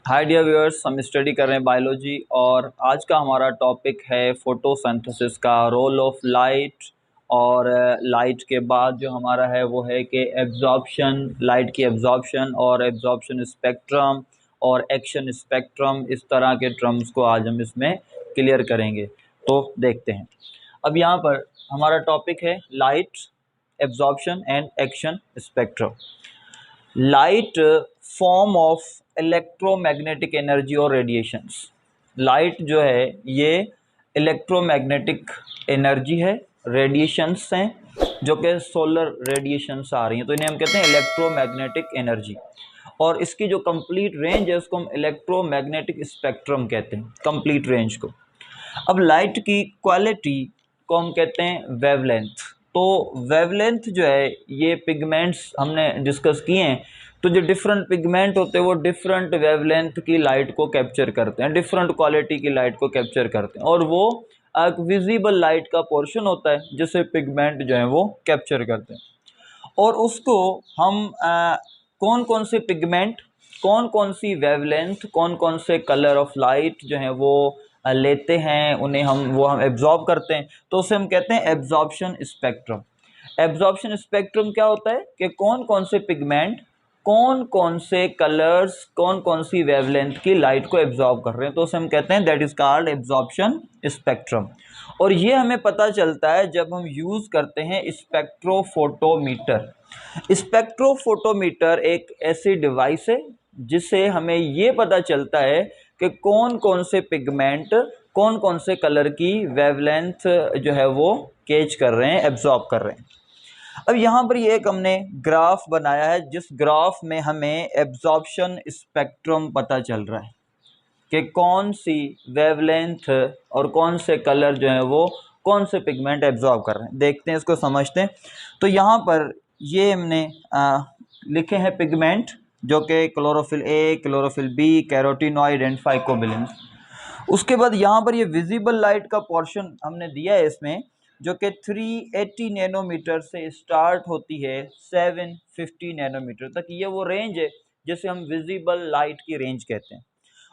Hi dear viewers, हम study कर रहे हैं बायोलॉजी और आज का हमारा टॉपिक है फोटोसिंथेसिस का रोल ऑफ लाइट। और लाइट के बाद जो हमारा है वो है कि एब्जॉर्प्शन, लाइट की एब्जॉर्प्शन और एब्जॉर्प्शन स्पेक्ट्रम और एक्शन स्पेक्ट्रम, इस तरह के टर्म्स को आज हम इसमें क्लियर करेंगे। तो देखते हैं। अब यहाँ पर हमारा टॉपिक है light, absorption and action spectrum. Light form of electromagnetic energy और रेडिएशंस। लाइट जो है ये इलेक्ट्रोमैग्नेटिक एनर्जी है, रेडिएशंस हैं जो कि सोलर रेडिएशंस आ रही हैं, तो इन्हें हम कहते हैं इलेक्ट्रोमैग्नेटिक एनर्जी। और इसकी जो कंप्लीट रेंज है उसको हम इलेक्ट्रोमैग्नेटिक स्पेक्ट्रम कहते हैं, कंप्लीट रेंज को। अब लाइट की क्वालिटी को हम कहते हैं वेवलेंथ। तो वेवलेंथ जो है ये पिगमेंट्स हमने डिस्कस किए हैं। तो जो डिफरेंट पिगमेंट होते हैं वो डिफरेंट वेवलेंथ की लाइट को कैप्चर करते हैं, डिफरेंट क्वालिटी की लाइट को कैप्चर करते हैं, और वो एक विजिबल लाइट का पोर्शन होता है जिसे पिगमेंट जो है वो कैप्चर करते हैं। और उसको हम कौन कौन से पिगमेंट, कौन कौन सी वेवलेंथ, कौन कौन से कलर ऑफ लाइट जो है वो लेते हैं, उन्हें हम एब्जॉर्ब करते हैं, तो उसे हम कहते हैं एब्जॉर्प्शन स्पेक्ट्रम। एब्जॉर्प्शन स्पेक्ट्रम क्या होता है कि कौन कौन से पिगमेंट, कौन कौन से कलर्स, कौन कौन सी वेवलेंथ की लाइट को एब्जॉर्ब कर रहे हैं, तो उसे हम कहते हैं that is called absorption spectrum. और ये हमें पता चलता है जब हम यूज़ करते हैं स्पेक्ट्रोफोटोमीटर। स्पेक्ट्रोफोटोमीटर एक ऐसी डिवाइस है जिससे हमें ये पता चलता है कि कौन कौन से पिगमेंट, कौन कौन से कलर की वेवलेंथ जो है वो कैच कर रहे हैं, एब्जॉर्ब कर रहे हैं। अब यहाँ पर ये एक हमने ग्राफ बनाया है जिस ग्राफ में हमें एब्जॉर्प्शन स्पेक्ट्रम पता चल रहा है कि कौन सी वेवलेंथ और कौन से कलर जो है वो कौन से पिगमेंट एब्जॉर्ब कर रहे हैं। देखते हैं, इसको समझते हैं। तो यहाँ पर ये हमने लिखे हैं पिगमेंट जो कि chlorophyll A, chlorophyll B, carotenoid and phycobilins. उसके बाद यहाँ पर ये विजिबल लाइट का पोर्शन हमने दिया है इसमें, जो कि 380 नैनोमीटर से स्टार्ट होती है 750 नैनोमीटर तक। ये वो रेंज है जिसे हम विजिबल लाइट की रेंज कहते हैं।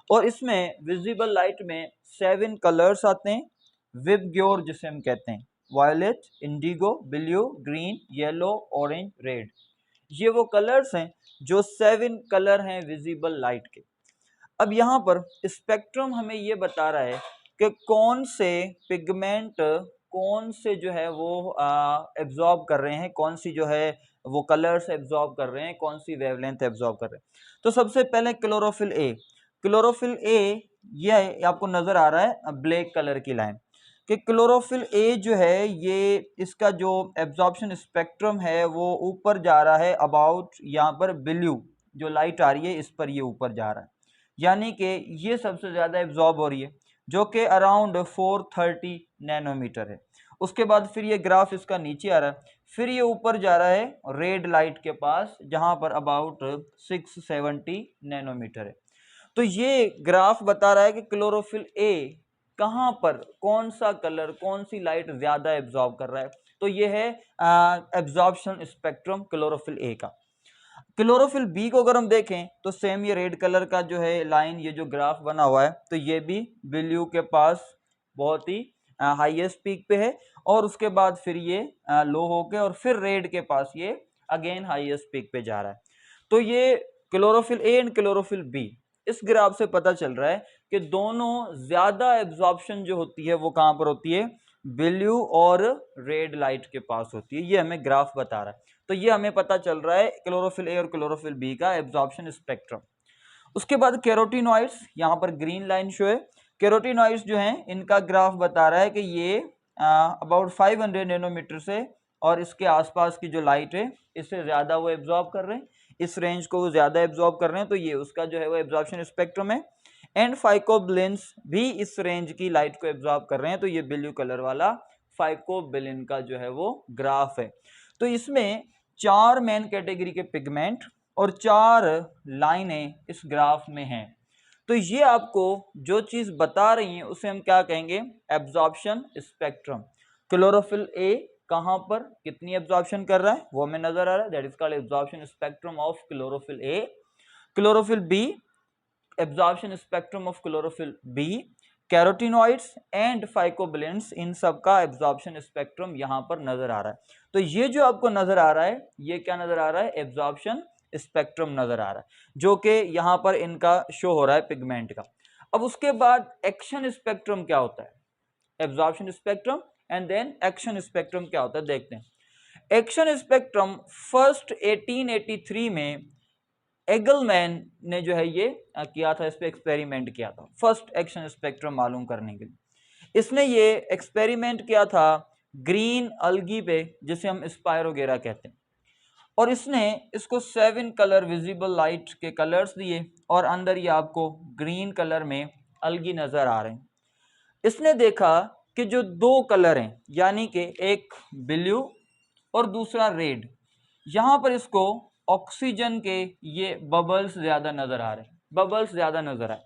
और इसमें विजिबल लाइट में 7 कलर्स आते हैं, विबग्योर जिसे हम कहते हैं, violet, indigo, blue, green, yellow, orange, red. ये वो कलर्स हैं जो 7 कलर हैं विजिबल लाइट के। अब यहाँ पर स्पेक्ट्रम हमें ये बता रहा है कि कौन से पिगमेंट, कौन से जो है वो एब्जॉर्ब कर रहे हैं, कौन सी जो है वो कलर्स एब्जॉर्ब कर रहे हैं, कौन सी वेवलेंथ एब्जॉर्ब कर रहे हैं। तो सबसे पहले क्लोरोफिल ए। क्लोरोफिल ए, ये आपको नजर आ रहा है ब्लैक कलर की लाइन, कि क्लोरोफिल ए जो है ये, इसका जो एब्जॉर्प्शन स्पेक्ट्रम है वो ऊपर जा रहा है अबाउट, यहाँ पर ब्लू जो लाइट आ रही है इस पर ये ऊपर जा रहा है, यानी कि ये सबसे ज़्यादा एब्जॉर्ब हो रही है जो कि अराउंड 430 नैनोमीटर है। उसके बाद फिर ये ग्राफ इसका नीचे आ रहा है, फिर ये ऊपर जा रहा है रेड लाइट के पास जहाँ पर अबाउट 670 नैनोमीटर है। तो ये ग्राफ बता रहा है कि क्लोरोफिल ए कहाँ पर, कौन सा कलर, कौन सी लाइट ज़्यादा एब्जॉर्ब कर रहा है। तो ये है एब्जॉर्प्शन स्पेक्ट्रम क्लोरोफिल ए का। क्लोरोफिल बी को अगर हम देखें तो सेम ये रेड कलर का जो है लाइन, ये जो ग्राफ बना हुआ है, तो ये भी ब्लू के पास बहुत ही हाईएस्ट पीक पे है, और उसके बाद फिर ये लो होके और फिर रेड के पास ये अगेन हाईएस्ट पीक पे जा रहा है। तो ये chlorophyll A and chlorophyll B, इस ग्राफ से पता चल रहा है कि दोनों ज्यादा एब्जॉर्प्शन जो होती है वो कहाँ पर होती है, ब्लू और रेड लाइट के पास होती है। ये हमें ग्राफ बता रहा है। तो ये हमें पता चल रहा है क्लोरोफिल ए और क्लोरोफिल बी का एब्जॉर्प्शन स्पेक्ट्रम। उसके बाद कैरोटीनॉइड्स, यहाँ पर ग्रीन लाइन शो है। कैरोटीनॉइड्स जो हैं इनका ग्राफ बता रहा है कि ये अबाउट 500 नैनोमीटर से और इसके आसपास की जो लाइट है इससे ज़्यादा वो एब्जॉर्ब कर रहे हैं, इस रेंज को वो ज़्यादा एब्जॉर्ब कर रहे हैं, तो ये उसका जो है वो एब्जॉर्प्शन स्पेक्ट्रम है। एंड फाइकोबिलिन्स भी इस रेंज की लाइट को एब्जॉर्ब कर रहे हैं, तो ये ब्लू कलर वाला फाइकोबिलिन का जो है वो ग्राफ है। तो इसमें 4 मेन कैटेगरी के पिगमेंट और 4 लाइनें इस ग्राफ में हैं। तो ये आपको जो चीज बता रही है उसे हम क्या कहेंगे, एब्जॉर्प्शन स्पेक्ट्रम। क्लोरोफिल ए कहां पर कितनी एब्जॉर्प्शन कर रहा है वो हमें नजर आ रहा है, that is called absorption spectrum of chlorophyll A. Chlorophyll B absorption spectrum of chlorophyll B, carotenoids and phycobilins, इन सब का एब्जॉर्प्शन स्पेक्ट्रम यहाँ पर नजर आ रहा है। तो ये जो आपको नजर आ रहा है, ये क्या नजर आ रहा है, एब्जॉर्प्शन स्पेक्ट्रम नजर आ रहा है, जो कि यहाँ पर इनका शो हो रहा है पिगमेंट का। अब उसके बाद एक्शन स्पेक्ट्रम क्या होता है, absorption spectrum and then action spectrum क्या होता है, देखते हैं। एक्शन स्पेक्ट्रम फर्स्ट 1883 में एगलमैन ने जो है ये किया था, इस पे एक्सपेरिमेंट किया था, फर्स्ट एक्शन स्पेक्ट्रम मालूम करने के लिए। इसने ये एक्सपेरिमेंट किया था ग्रीन अलगी पे, जिसे हम स्पायरोगेरा कहते हैं, और इसने इसको 7 कलर विजिबल लाइट के कलर्स दिए, और अंदर ये आपको ग्रीन कलर में अलगी नजर आ रहे हैं। इसने देखा कि जो दो कलर हैं, यानी कि एक ब्लू और दूसरा रेड, यहां पर इसको ऑक्सीजन के ये बबल्स ज्यादा नजर आ रहे हैं, बबल्स ज्यादा नजर आए,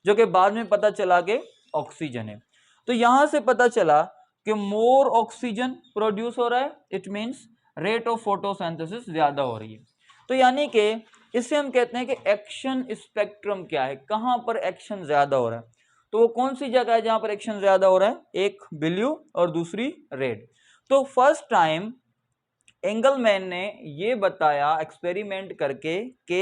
जो कि बाद में पता चला कि ऑक्सीजन है। तो यहां से पता चला कि मोर ऑक्सीजन प्रोड्यूस हो रहा है, it means rate of photosynthesis ज्यादा हो रही है। तो यानी कि इससे हम कहते हैं कि एक्शन स्पेक्ट्रम क्या है, कहां पर एक्शन ज्यादा हो रहा है। तो वो कौन सी जगह है जहां पर एक्शन ज्यादा हो रहा है, एक ब्लू और दूसरी रेड। तो फर्स्ट टाइम एंगलमैन ने ये बताया एक्सपेरिमेंट करके कि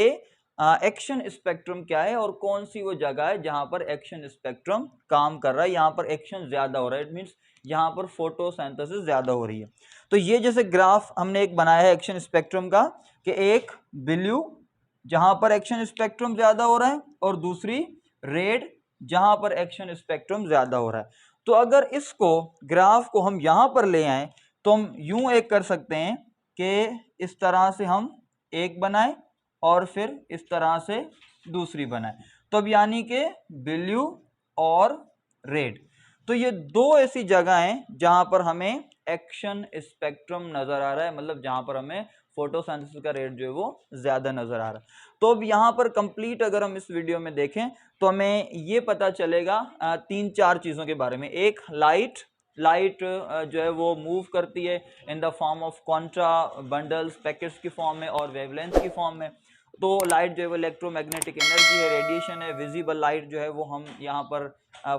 एक्शन स्पेक्ट्रम क्या है और कौन सी वो जगह है जहां पर एक्शन स्पेक्ट्रम काम कर रहा है, यहां पर एक्शन ज्यादा हो रहा है, इट मींस यहां पर फोटोसिंथेसिस ज्यादा हो रही है। तो ये जैसे ग्राफ हमने एक बनाया है एक्शन स्पेक्ट्रम का, कि एक ब्लू जहां पर एक्शन स्पेक्ट्रम ज्यादा हो रहा है और दूसरी रेड जहां पर एक्शन स्पेक्ट्रम ज्यादा हो रहा है। तो अगर इसको ग्राफ को हम यहां पर ले आए तो हम यूं एक कर सकते हैं कि इस तरह से हम एक बनाए और फिर इस तरह से दूसरी बनाए, तो अब यानी कि ब्लू और रेड। तो ये दो ऐसी जगह हैं जहां पर हमें एक्शन स्पेक्ट्रम नजर आ रहा है, मतलब जहां पर हमें फोटोसिंथेसिस का रेट जो है वो ज्यादा नजर आ रहा है। तो अब यहाँ पर कंप्लीट अगर हम इस वीडियो में देखें तो हमें ये पता चलेगा 3-4 चीजों के बारे में। एक, लाइट जो है वो मूव करती है in the form of quanta bundles, packets की फॉर्म में और वेवलेंथ की फॉर्म में। तो लाइट जो है वो इलेक्ट्रोमैग्नेटिक एनर्जी है, रेडिएशन है। विजिबल लाइट जो है वो हम यहाँ पर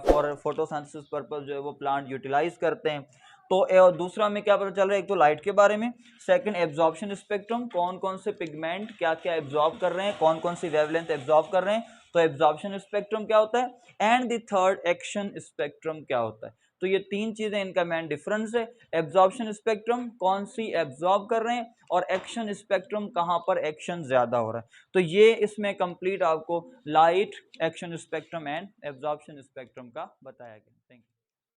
फॉर फोटोसिंथेसिस पर्पस जो है वो प्लांट यूटिलाइज करते हैं। तो दूसरा में क्या पता चल रहा है, एक तो लाइट के बारे में। सेकंड, एब्जॉर्प्शन स्पेक्ट्रम, कौन कौन से पिगमेंट क्या क्या एब्जॉर्ब कर रहे हैं, कौन कौन सी वेवलेंथ एब्जॉर्ब कर रहे हैं, तो एब्जॉर्प्शन स्पेक्ट्रम क्या होता है। And the third, action spectrum क्या होता है। तो ये तीन चीजें, इनका मेन डिफरेंस है। एब्जॉर्प्शन स्पेक्ट्रम कौन सी एब्जॉर्ब कर रहे हैं, और एक्शन स्पेक्ट्रम कहां पर एक्शन ज्यादा हो रहा है। तो ये इसमें कंप्लीट आपको light, action spectrum and absorption spectrum का बताया गया। Thank you.